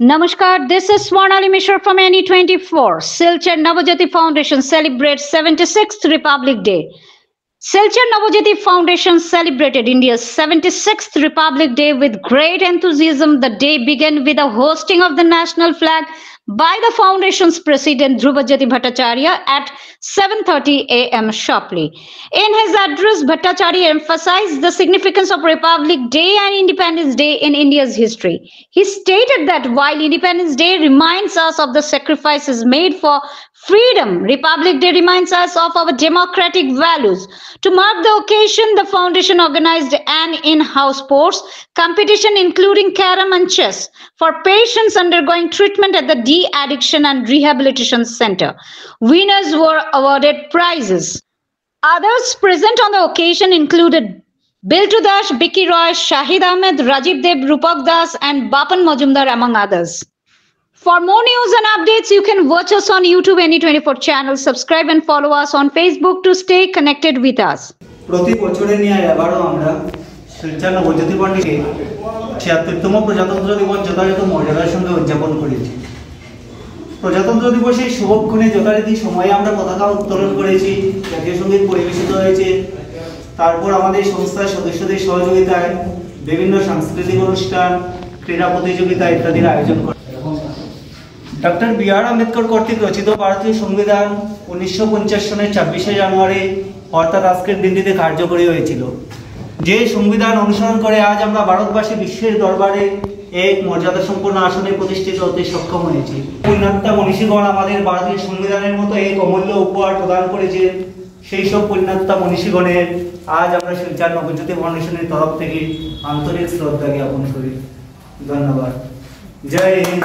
Namaskar, this is Swarnali Mishra from NE24. Silchar Navajyoti Foundation celebrates 76th Republic Day. Silchar Navajyoti Foundation celebrated India's 76th Republic Day with great enthusiasm. The day began with a hosting of the national flag by the foundation's president Dhrubajyoti Bhattacharya at 7:30 a.m. sharply. In his address, Bhattacharya emphasized the significance of Republic Day and Independence Day in India's history. He stated that while Independence Day reminds us of the sacrifices made for freedom, Republic Day reminds us of our democratic values. To mark the occasion, the foundation organized an in-house sports competition including carom and chess for patients undergoing treatment at the De-Addiction and Rehabilitation Center. Winners were awarded prizes. Others present on the occasion included Biltu Das, Biki Roy, Shahid Ahmed, Rajiv Deb, Rupak Das, and Bapan Majumdar, among others. For more news and updates, you can watch us on YouTube NE24 channel, subscribe and follow us on Facebook to stay connected with us. প্রতি বছরে নিয়ে এবারও আমরা শিলচর নবজ্যোতি পণ্ডিতকে ৭৬তম প্রজাতন্ত্র দিবস যথাযথ মর্যাদার সঙ্গে উদযাপন করেছি। প্রজাতন্ত্র দিবসের শুভক্ষণে যথারীতি সময়ে আমরা পতাকা উত্তোলন করেছি, জাতীয় সঙ্গীত পরিবেশিত হয়েছে। তারপর আমাদের সংস্থার সদস্যদের সহযোগিতায় বিভিন্ন সাংস্কৃতিক অনুষ্ঠান, ক্রীড়া প্রতিযোগিতা ইত্যাদির আয়োজন করা। Doctor B.R.. আম্বেদকর কর্তৃক রচিত ভারতীয় সংবিধান ১৯৫০ সনের ২৬শে জানুয়ারি অর্থাৎ আজকের দিনটিতে কার্যকরী হয়েছিল। যে সংবিধান অনুসরণ করে আজ আমরা ভারতবাসী বিশ্বের দরবারে এক মর্যাদা সম্পন্ন আসনে প্রতিষ্ঠিত হতে সক্ষম হয়েছি। পুণ্যাত্মা মনীষীগণ আমাদের ভারতীয় সংবিধানের মতো এক অমূল্য উপহার প্রদান করেছেন। সেই সব পুণ্যাত্মা মনীষীগণের আজ আমরা শিলচর নবজ্যোতি ফাউন্ডেশনের তরফ থেকে আন্তরিক শ্রদ্ধা জ্ঞাপন করি। ধন্যবাদ। জয় হিন্দ।